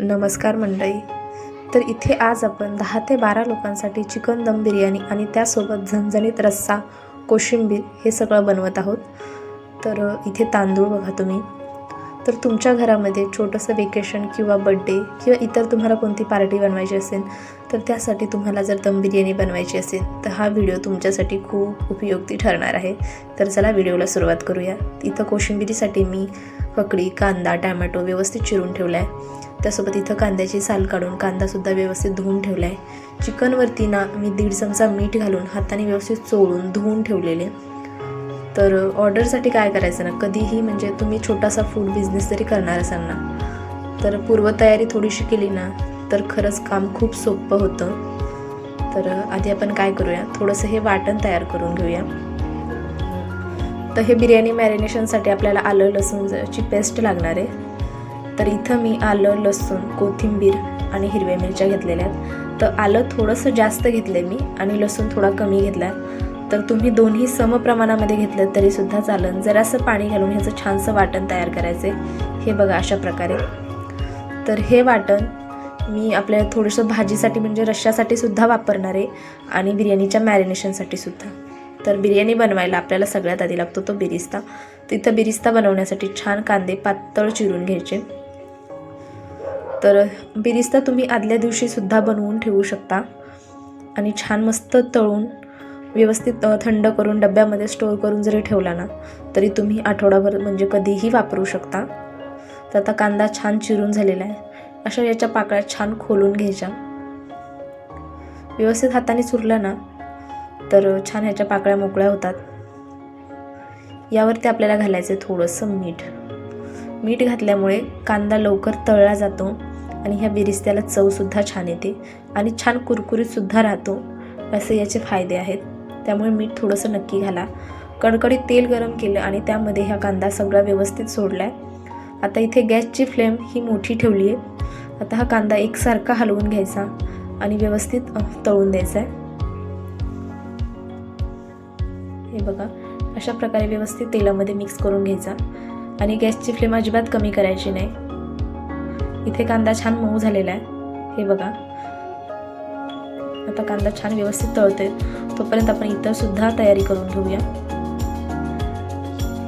नमस्कार मंडळी. तर इथे आज आपण 10 ते 12 लोकांसाठी चिकन दम बिर्याणी आणि त्यासोबत झणझणीत रस्सा, कोशिंबीर हे सगळं बनवत आहोत. तर इथे तांदूळ बघा तुम्ही. तर तुमच्या घरामध्ये छोटंसं वेकेशन किंवा बड्डे किंवा इतर तुम्हाला कोणती पार्टी बनवायची असेल तर त्यासाठी तुम्हाला जर दम बिर्याणी बनवायची असेल तर हा व्हिडिओ तुमच्यासाठी खूप उपयुक्ती ठरणार आहे. तर चला व्हिडिओला सुरुवात करूया. इथं कोशिंबिरीसाठी मी ककडी, कांदा, टॅमॅटो व्यवस्थित चिरून ठेवला आहे. त्यासोबत इथं कांद्याची साल काढून कांदासुद्धा व्यवस्थित धुवून ठेवला आहे. चिकनवरती ना मी 1.5 चमचा मीठ घालून हाताने व्यवस्थित चोळून धुवून ठेवलेले. तर ऑर्डरसाठी काय करायचं ना, कधीही म्हणजे तुम्ही छोटासा फूड बिझनेस जरी करणार असाल ना तर पूर्वतयारी थोडीशी केली ना तर खरंच काम खूप सोपं होतं. तर आधी आपण काय करूया, थोडंसं हे वाटण तयार करून घेऊया. तर हे बिर्याणी मॅरिनेशनसाठी आपल्याला आलं लसूणची पेस्ट लागणार आहे. तर इथं मी आलं, लसूण, कोथिंबीर आणि हिरव्या मिरच्या घेतलेल्या आहेत. तर आलं थोडंसं जास्त घेतलं आहे मी आणि लसूण थोडा कमी घेतला आहे. तर तुम्ही दोन्ही समप्रमाणामध्ये घेतलं तरीसुद्धा चालेल. जरासं पाणी घालून ह्याचं छानसं वाटण तयार करायचं आहे. हे बघा अशा प्रकारे. तर हे वाटण मी आपल्या थोडंसं भाजीसाठी म्हणजे रश्श्यासाठी सुद्धा वापरणार आहे आणि बिर्याणीच्या मॅरिनेशनसाठी सुद्धा. तर बिर्याणी बनवायला आपल्याला सगळ्यात आधी लागतो तो बिरिस्ता. तिथं बिरिस्ता बनवण्यासाठी छान कांदे पातळ चिरून घ्यायचे. तर बिरिस्ता तुम्ही आदल्या दिवशी सुद्धा बनवून ठेवू शकता आणि छान मस्त तळून व्यवस्थित थंड करून डब्यामध्ये स्टोअर करून जरी ठेवला ना तरी तुम्ही आठवडाभर म्हणजे कधीही वापरू शकता. तर आता कांदा छान चिरून झालेला आहे. अशा याच्या पाकळ्या छान खोलून घ्यायच्या. व्यवस्थित हाताने चुरला ना तर छान ह्याच्या पाकळ्या मोकळ्या होतात. यावरती आपल्याला घालायचं आहे थोडंसं मीठ. मीठ घातल्यामुळे कांदा लवकर तळला जातो आणि ह्या बिरिस्त्याला चवसुद्धा छान येते आणि छान कुरकुरीतसुद्धा राहतो. असे याचे फायदे आहेत. त्यामुळे मीठ थोडंसं नक्की घाला. कडकडीत तेल गरम केलं आणि त्यामध्ये हा कांदा सगळा व्यवस्थित सोडला आहे. आता इथे गॅसची फ्लेम ही मोठी ठेवली आहे. आता हा कांदा एकसारखा हलवून घ्यायचा आणि व्यवस्थित तळून द्यायचा आहे. हे बघा अशा प्रकारे व्यवस्थित तेलामध्ये मिक्स करून घ्यायचा आणि गॅसची फ्लेम अजिबात कमी करायची नाही. इथे कांदा छान मऊ झालेला आहे. हे बघा आता कांदा छान व्यवस्थित तळतोय. तोपर्यंत आपण इतर सुद्धा तयारी करून घेऊया.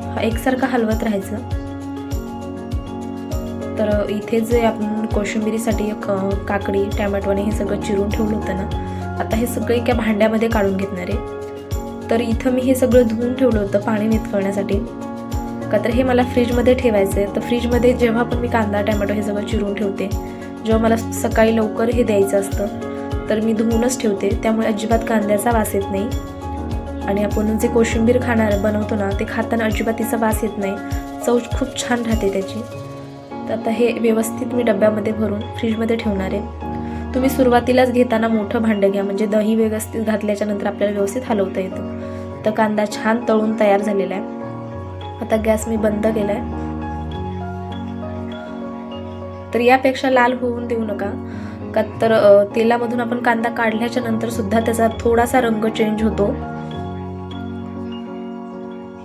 हा एकसारखा हलवत राहायचं. तर इथे जे आपण कोशिंबिरीसाठी काकडी, टॅमॅटो आणि हे सगळं चिरून ठेवलं होतं ना, आता हे सगळं एका भांड्यामध्ये काढून घेणार आहे. तर इथं मी हे सगळं धुवून ठेवलं होतं पाणी निथळण्यासाठी, का तर हे मला फ्रीजमध्ये ठेवायचं आहे. तर फ्रीजमध्ये जेव्हा पण मी कांदा, टॅमॅटो हे सगळं चिरून ठेवते, जेव्हा मला सकाळी लवकर हे द्यायचं असतं तर मी धुवूनच ठेवते. त्यामुळे अजिबात कांद्याचा वास येत नाही आणि आपण जे कोशिंबीर बनवतो ना ते खाताना अजिबात तिचा वास येत नाही. चव खूप छान राहते त्याची. तर आता हे व्यवस्थित मी डब्यामध्ये भरून फ्रीजमध्ये ठेवणार आहे. तुम्ही सुरुवातीलाच घेताना मोठं भांडं घ्या, म्हणजे दही व्यवस्थित घातल्याच्या नंतर आपल्याला व्यवस्थित हलवता येतं. तर कांदा छान तळून तयार झालेला आहे. आता गॅस मी बंद केला आहे. तर यापेक्षा लाल होऊन देऊ नका, का तर तेलामधून आपण कांदा काढल्याच्या नंतर सुद्धा त्याचा थोडासा रंग चेंज होतो.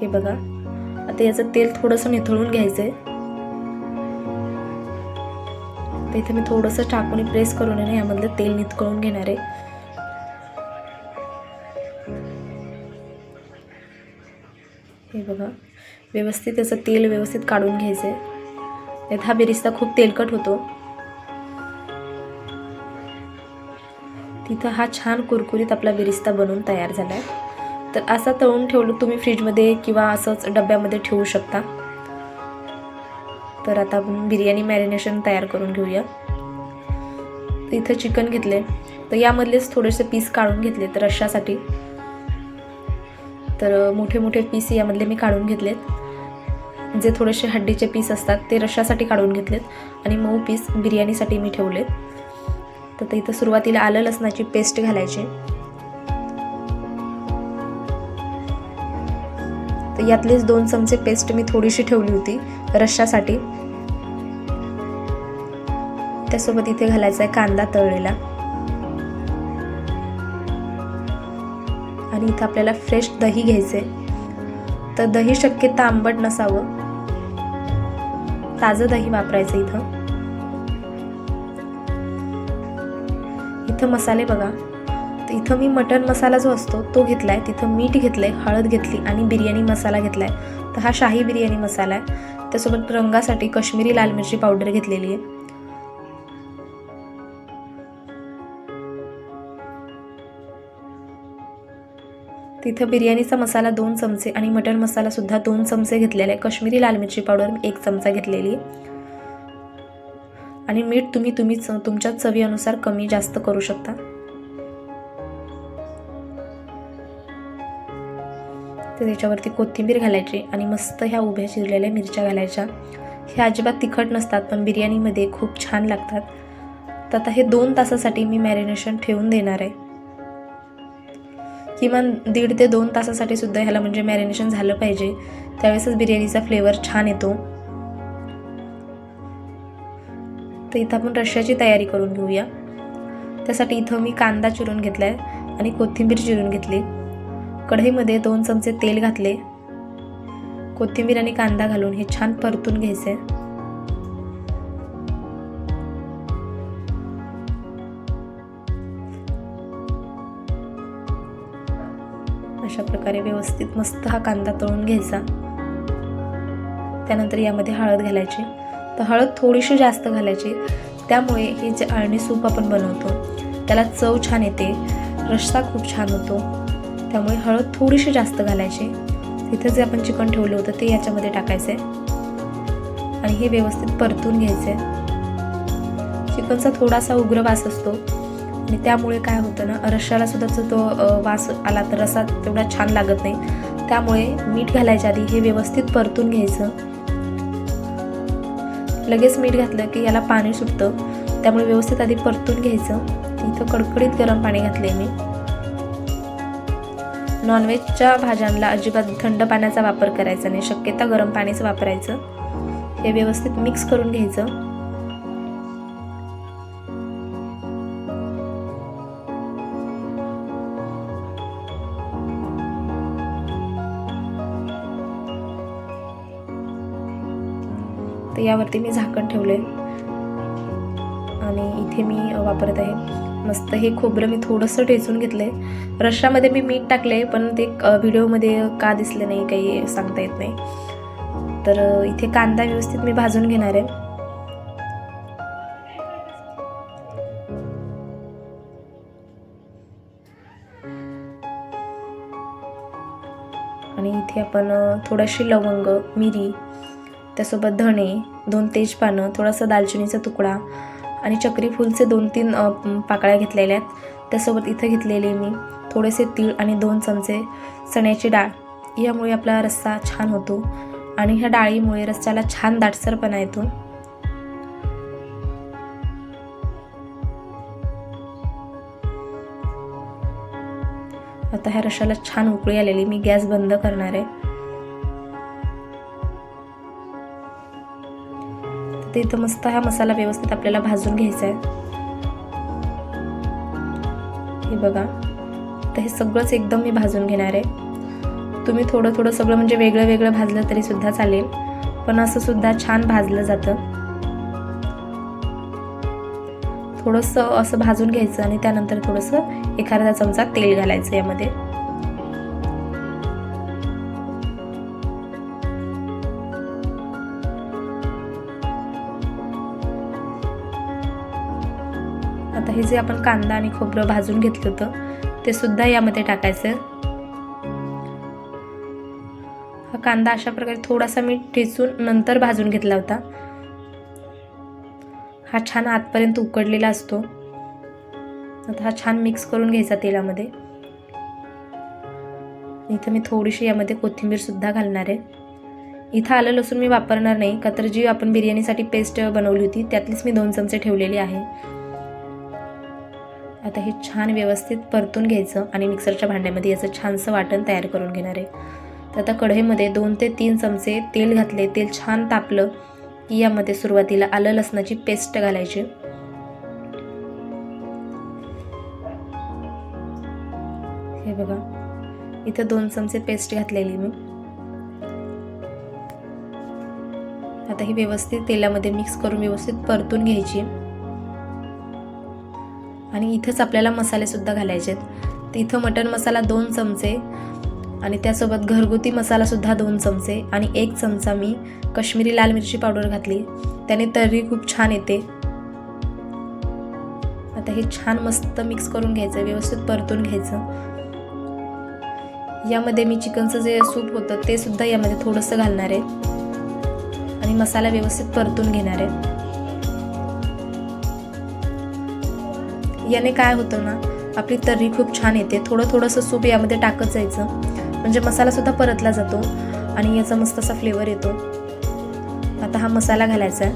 हे बघा आता याचं तेल थोडंसं निथळून घ्यायचंय. तर इथे मी थोडंसं चाकूने प्रेस करून यामधलं तेल निथळून घेणार आहे. हे बघा व्यवस्थित त्याचं तेल व्यवस्थित काढून घ्यायचंय. हा बिरिस्ता खूप तेलकट होतो. तिथं हा छान कुरकुरीत आपला बिरिस्ता बनवून तयार झाला आहे. तर असा तळून ठेवलं तुम्ही फ्रीजमध्ये किंवा असंच डब्यामध्ये ठेवू शकता. तर आता आपण बिर्याणी मॅरिनेशन तयार करून घेऊया. इथं चिकन घेतले, तर यामधलेच थोडेसे पीस काढून घेतले तर रश्श्यासाठी. तर मोठे मोठे पीस यामधले मी काढून घेतलेत. जे थोडेसे हड्डीचे पीस असतात ते रश्श्यासाठी काढून घेतलेत आणि मऊ पीस बिर्याणीसाठी मी ठेवलेत. तर इथं सुरुवातीला आलं लसणाची पेस्ट घालायची. तर यातलेच 2 चमचे पेस्ट मी थोडीशी ठेवली होती रश्श्यासाठी. त्यासोबत इथे घालायचा आहे कांदा तळलेला आणि इथं आपल्याला फ्रेश दही घ्यायचे. तर दही शक्यतो आंबट नसावं, ताजं दही वापरायचं इथं. इथं मसाले बघा, तर इथं मी मटण मसाला जो असतो तो घेतला आहे, तिथं मीठ घेतलं आहे, हळद घेतली आणि बिर्याणी मसाला घेतला आहे. तर हा शाही बिर्याणी मसाला आहे. त्यासोबत रंगासाठी काश्मीरी लाल मिरची पावडर घेतलेली आहे. तिथं बिर्याणीचा मसाला 2 चमचे आणि मटण मसाला सुद्धा 2 चमचे घेतलेला आहे. काश्मीरी लाल मिरची पावडर 1 चमचा घेतलेली आणि मीठ तुम्ही तुमच्या चवीनुसार कमी जास्त करू शकता. तर त्याच्यावरती कोथिंबीर घालायची आणि मस्त ह्या उभ्या चिरलेल्या मिरच्या घालायच्या. ह्या अजिबात तिखट नसतात पण बिर्याणीमध्ये खूप छान लागतात. तर आता हे 2 तासासाठी मी मॅरिनेशन ठेवून देणार आहे. किमान 1.5 ते 2 तासासाठी सुद्धा ह्याला म्हणजे मॅरिनेशन झालं पाहिजे, त्यावेळेसच बिर्याणीचा फ्लेवर छान येतो. तर इथं आपण रश्श्याची तयारी करून घेऊया. त्यासाठी इथं मी कांदा चिरून घेतला आहे आणि कोथिंबीर चिरून घेतली. कढईमध्ये 2 चमचे तेल घातले. कोथिंबीर आणि कांदा घालून हे छान परतून घ्यायचे. अशा प्रकारे व्यवस्थित मस्त हा कांदा तळून घ्यायचा. त्यानंतर यामध्ये हळद घालायची. तर हळद थोडीशी जास्त घालायची, त्यामुळे हे जे अळणी सूप आपण बनवतो त्याला चव छान येते, रस्सा खूप छान होतो. त्यामुळे हळद थोडीशी जास्त घालायची. तिथं जे आपण चिकन ठेवलं होतं ते याच्यामध्ये टाकायचं आहे आणि हे व्यवस्थित परतून घ्यायचं आहे. चिकनचा थोडासा उग्र वास असतो आणि त्यामुळे काय होतं ना, रश्श्याला सुद्धा तो वास आला तर रस्सा तेवढा छान लागत नाही. त्यामुळे मीठ घालायच्या आधी हे व्यवस्थित परतून घ्यायचं. लगेच मीठ घातलं की याला पाणी सुटतं, त्यामुळे व्यवस्थित आधी परतून घ्यायचं. इथं कडकडीत गरम पाणी घातले मी. नॉनव्हेजच्या भाज्यांना अजिबात थंड पाण्याचा वापर करायचा नाही, शक्यता गरम पाणीच वापरायचं. हे व्यवस्थित मिक्स करून घ्यायचं. तर यावरती मी झाकण ठेवले आणि इथे मी वापरत आहे मस्त हे खोबरं मी थोडंसं टेचून घेतलंय. रश्श्यामध्ये मी मीठ टाकले पण ते व्हिडिओमध्ये का दिसले नाही काही सांगता येत नाही. तर इथे कांदा व्यवस्थित मी भाजून घेणार आहे. आणि इथे आपण थोडीशी लवंग, मिरी, त्यासोबत धणे, 2 तेजपानं, थोडासा दालचिनीचा तुकडा आणि चक्री फूलचे 2-3 पाकळ्या घेतलेल्या आहेत. त्यासोबत इथं घेतलेले मी थोडेसे तीळ आणि 2 चमचे चण्याची डाळ. यामुळे आपला रस्सा छान होतो आणि ह्या डाळीमुळे रस्स्याला छान दाटसरपणा येतो. आता ह्या रश्श्याला छान उकळी आलेली, मी गॅस बंद करणार आहे. तर इथं मस्त हा मसाला व्यवस्थित आपल्याला भाजून घ्यायचा आहे. हे बघा, तर हे सगळंच एकदम मी भाजून घेणार आहे. तुम्ही थोडं सगळं म्हणजे वेगळं वेगळं भाजलं तरी सुद्धा चालेल, पण असं सुद्धा छान भाजलं जातं. थोडंसं असं भाजून घ्यायचं आणि त्यानंतर थोडंसं 1/2 चमचा तेल घालायचं यामध्ये. आता हे जे आपण कांदा आणि खोबरं भाजून घेतलं होतं ते सुद्धा यामध्ये टाकायचं. हा कांदा अशा प्रकारे थोडासा मी ठेचून नंतर भाजून घेतला होता. हा छान आतपर्यंत उकडलेला असतो. आता हा छान मिक्स करून घ्यायचा तेलामध्ये. इथं मी थोडीशी यामध्ये कोथिंबीर सुद्धा घालणार आहे. इथं आलं लसूण मी वापरणार नाही, का तर जी आपण बिर्याणीसाठी पेस्ट बनवली होती त्यातलीच मी 2 चमचे ठेवलेली आहे. आता हे छान व्यवस्थित परतून घ्यायचं आणि मिक्सरच्या भांड्यामध्ये याचं छानसं वाटण तयार करून घेणार आहे. तर आता कढईमध्ये 2 ते 3 चमचे तेल घातले. तेल छान तापलं की यामध्ये सुरुवातीला आलं लसणाची पेस्ट घालायची. हे बघा, इथं 2 चमचे पेस्ट घातलेली मी. आता ही व्यवस्थित तेलामध्ये मिक्स करून व्यवस्थित परतून घ्यायची. आणि इथंच आपल्याला मसालेसुद्धा घालायचे आहेत. तर इथं मटण मसाला 2 चमचे आणि त्यासोबत घरगुती मसालासुद्धा 2 चमचे आणि 1 चमचा मी काश्मीरी लाल मिरची पावडर घातली. त्याने तर्री खूप छान येते. आता हे छान मस्त मिक्स करून घ्यायचं, व्यवस्थित परतून घ्यायचं. यामध्ये मी चिकनचं जे सूप होतं ते सुद्धा यामध्ये थोडंसं घालणार आहे आणि मसाला व्यवस्थित परतून घेणार आहे. याने काय होतं ना, आपली तर्री खूप छान येते. थोडंसं सूप यामध्ये टाकत जायचं, म्हणजे मसालासुद्धा परतला जातो आणि याचा मस्त असा फ्लेवर येतो. आता हा मसाला घालायचा आहे.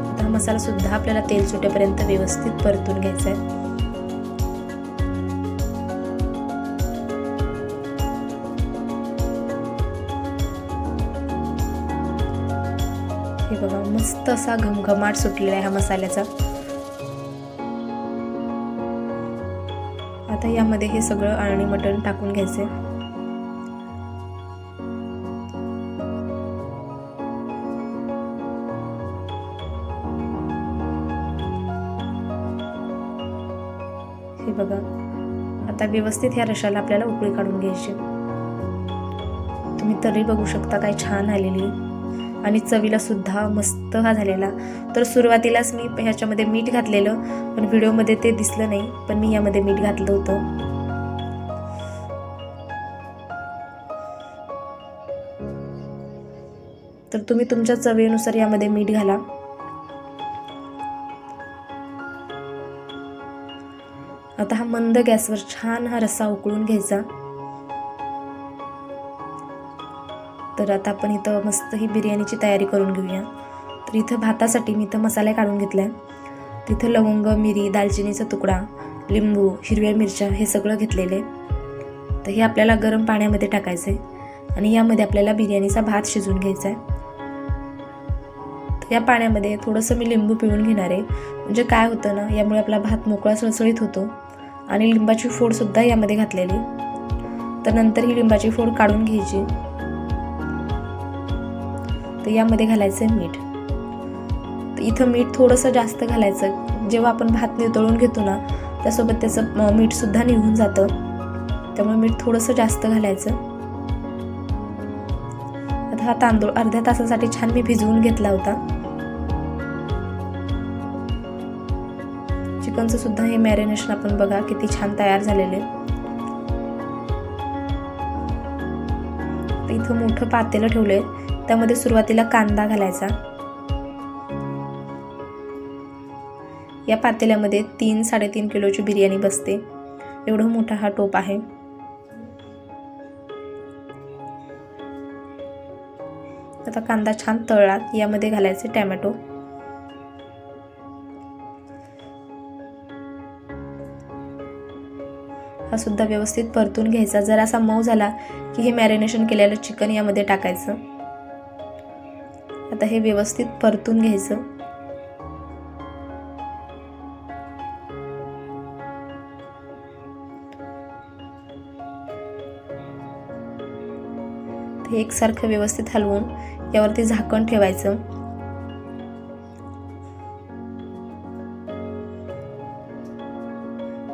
आता हा मसालासुद्धा आपल्याला तेल सुटेपर्यंत व्यवस्थित परतून घ्यायचा आहे. हे बघा, मस्त असा घमघमाट सुटलेला आहे हा मसाल्याचा. आता यामध्ये हे सगळं आणि मटण टाकून घ्यायचे. हे बघा, आता व्यवस्थित ह्या रशाला आपल्याला उकळी काढून घ्यायची. तुम्ही तर्री बघू शकता काय छान आलेली आणि चवीला सुद्धा मस्त हा झालेला. तर सुरुवातीलाच मी ह्याच्यामध्ये मीठ घातलेलं, पण व्हिडिओमध्ये ते दिसलं नाही, पण मी यामध्ये मीठ घातलं होतं. तर तुम्ही तुमच्या चवीनुसार यामध्ये मीठ घाला. आता हा मंद गॅसवर छान हा रस्सा उकळून घ्यायचा. तर आता आपण इथं मस्त ही बिर्याणीची तयारी करून घेऊया. तर इथं भातासाठी मी इथं मसाले काढून घेतले. तिथं लवंग, मिरी, दालचिनीचा तुकडा, लिंबू, हिरव्या मिरच्या हे सगळं घेतलेले. तर हे आपल्याला गरम पाण्यामध्ये टाकायचं आहे आणि यामध्ये आपल्याला बिर्याणीचा भात शिजवून घ्यायचा आहे. तर या पाण्यामध्ये थोडंसं मी लिंबू पिळून घेणार आहे, म्हणजे काय होतं ना, यामुळे आपला भात मोकळा सळसळीत होतो. आणि लिंबाची फोडसुद्धा यामध्ये घातलेली. तर नंतर ही लिंबाची फोड काढून घ्यायची. तर यामध्ये घालायचं आहे मीठ. तर इथं मीठ थोडंसं जास्त घालायचं. जेव्हा आपण भात नितळून घेतो ना, त्यासोबत त्याचं मीठसुद्धा निघून जातं, त्यामुळे मीठ थोडंसं जास्त घालायचं. आता हा तांदूळ अर्ध्या तासासाठी छान मी भिजवून घेतला होता. चिकनचं सुद्धा हे मॅरिनेशन आपण बघा किती छान तयार झालेले. इथं मोठं पातेलं ठेवलंय, त्यामध्ये सुरुवातीला कांदा घालायचा. या पातेल्यामध्ये 3-3.5 किलोची बिर्याणी बसते, एवढा मोठा हा टोप आहे. आता कांदा छान तळला, यामध्ये घालायचे टोमॅटो. हा सुद्धा व्यवस्थित परतून घ्यायचा. जरासा मऊ झाला की हे मॅरिनेशन केलेलं चिकन यामध्ये टाकायचं. आता हे व्यवस्थित परतून घ्यायचं. हे एकसारखं व्यवस्थित हलवून यावरती झाकण ठेवायचं.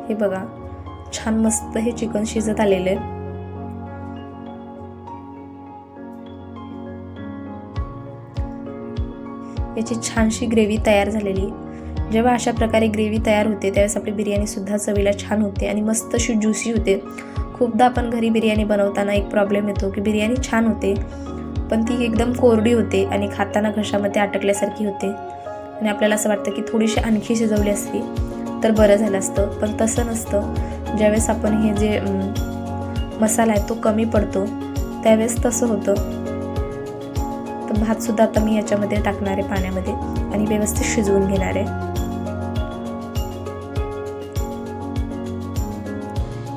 हे बघा, छान मस्त हे चिकन शिजत आलेले. याची छानशी ग्रेव्ही तयार झालेली. जेव्हा अशा प्रकारे ग्रेव्ही तयार होते त्यावेळेस आपली बिर्याणी सुद्धा चवीला छान होते आणि मस्त अशी ज्युसी होते. खूपदा आपण घरी बिर्याणी बनवताना एक प्रॉब्लेम येतो की बिर्याणी छान होते, पण ती एकदम कोरडी होते आणि खाताना घशामध्ये अटकल्यासारखी होते आणि आपल्याला असं वाटतं की थोडीशी आणखी शिजवली असती तर बरं झालं असतं. पण तसं नसतं. ज्यावेळेस आपण हे जे मसाला आहे तो कमी पडतो त्यावेळेस तसं होतं. तर भातसुद्धा आता मी याच्यामध्ये टाकणार आहे पाण्यामध्ये आणि व्यवस्थित शिजवून घेणार आहे.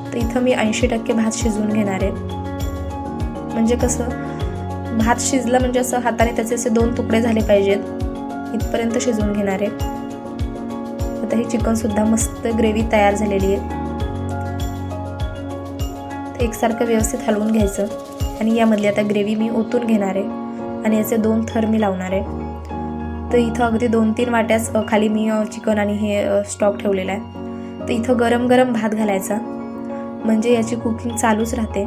तर इथं मी 80% भात शिजवून घेणार आहे. म्हणजे कसं, भात शिजला म्हणजे असं हाताने त्याचे असे 2 तुकडे झाले पाहिजेत, इथपर्यंत शिजवून घेणार आहे. आता हे चिकनसुद्धा मस्त ग्रेव्ही तयार झालेली आहे. ते एकसारखं व्यवस्थित हलवून घ्यायचं आणि यामधली आता ग्रेव्ही मी ओतून घेणार आहे आणि याचे 2 थर मी लावणार आहे. तर इथं अगदी 2-3 वाट्याच खाली मी चिकन आणि हे स्टॉक ठेवलेला आहे. तर इथं गरम गरम भात घालायचा, म्हणजे याची कुकिंग चालूच राहते.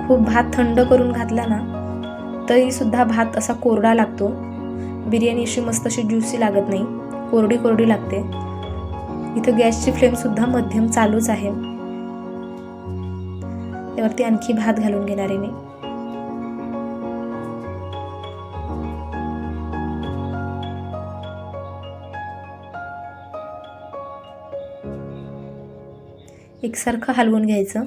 खूप भात थंड करून घातला ना तरीसुद्धा भात असा कोरडा लागतो. बिर्याणी अशी मस्त अशी ज्युसी लागत नाही, कोरडी कोरडी लागते. इथं गॅसची फ्लेमसुद्धा मध्यम चालूच आहे. यावरती आणखी भात घालून घेणार आहे मी. एकसारखं हलवून घ्यायचं.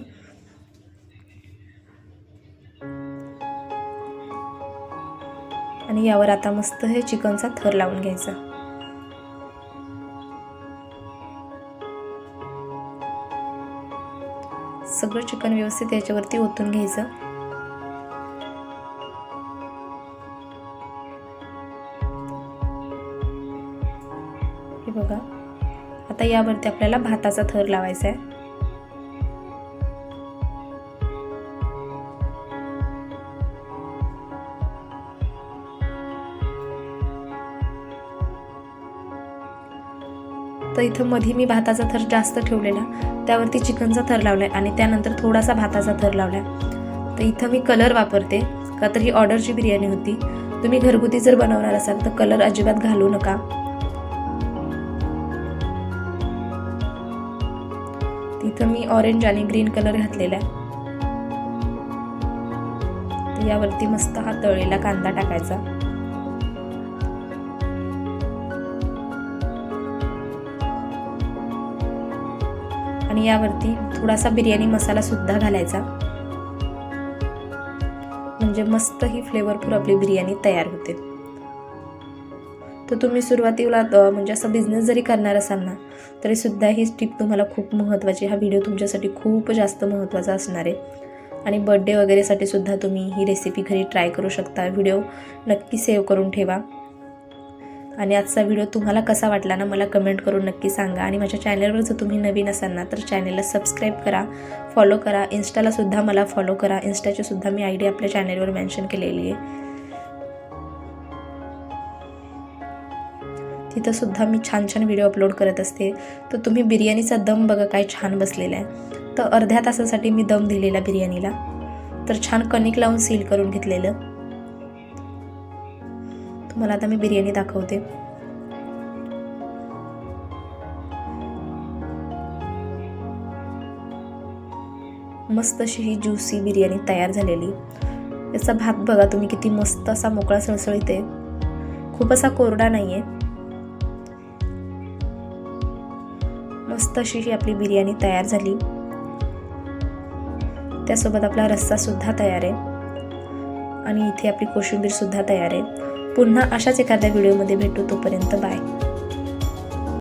आणि यावर आता मस्त हे चिकनचा थर लावून घ्यायचा. सगळं चिकन व्यवस्थित याच्यावरती ओतून घ्यायचं. हे बघा, आता यावरती आपल्याला भाताचा थर लावायचा आहे. तर इथं मध्ये मी भाताचा थर जास्त ठेवलेला, त्यावरती चिकनचा थर लावलाय आणि त्यानंतर थोडासा भाताचा थर लावलाय. तर इथं मी कलर वापरते, का तर ही ऑर्डरची बिर्याणी होती. तुम्ही घरगुती जर बनवणार असाल तर कलर अजिबात घालू नका. इथं मी ऑरेंज आणि ग्रीन कलर घातलेला आहे. यावरती मस्त हा तळलेला कांदा टाकायचा. आणि यावरती थोडासा बिर्याणी मसाला सुद्धा घालायचा, म्हणजे मस्त ही फ्लेवरफुल आपली बिर्याणी तयार होते. तर तुम्ही सुरुवातीला म्हणजे असं बिझनेस जरी करणार असाल ना तरी सुद्धा ही टिप तुम्हाला खूप महत्त्वाची, हा व्हिडिओ तुमच्यासाठी खूप जास्त महत्त्वाचा असणार आहे. आणि बर्थडे वगैरेसाठी सुद्धा तुम्ही ही रेसिपी घरी ट्राय करू शकता. व्हिडिओ नक्की सेव्ह करून ठेवा. आणि आजचा व्हिडिओ तुम्हाला कसा वाटला ना मला कमेंट करून नक्की सांगा. आणि माझ्या चॅनलवर जर तुम्ही नवीन असाल ना तर चॅनलला सबस्क्राईब करा, फॉलो करा. इन्स्टाला सुद्धा मला फॉलो करा. इन्स्टाची सुद्धा मी आयडी आपल्या चॅनलवर मेन्शन केलेली आहे. तिथं सुद्धा मी छान छान व्हिडिओ अपलोड करत असते. तर तुम्ही बिर्याणीचा दम बघा काय छान बसलेला आहे. तर अर्ध्या तासासाठी मी दम दिलेला बिर्याणीला. तर छान कणिक लावून सील करून घेतलेलं. तुम्हाला आता मी बिर्याणी दाखवते. मस्त अशी ही ज्युसी बिर्याणी तयार झालेली. याचा भात बघा तुम्ही किती मस्त असा मोकळा सळसळीत आहे, खूप असा कोरडा नाहीये. मस्त अशी ही आपली बिर्याणी तयार झाली. त्यासोबत आपला रस्सा सुद्धा तयार आहे आणि इथे आपली कोशिंबीर सुद्धा तयार आहे. पुन्हा अशाच एखाद्या व्हिडिओमध्ये भेटू. तोपर्यंत बाय.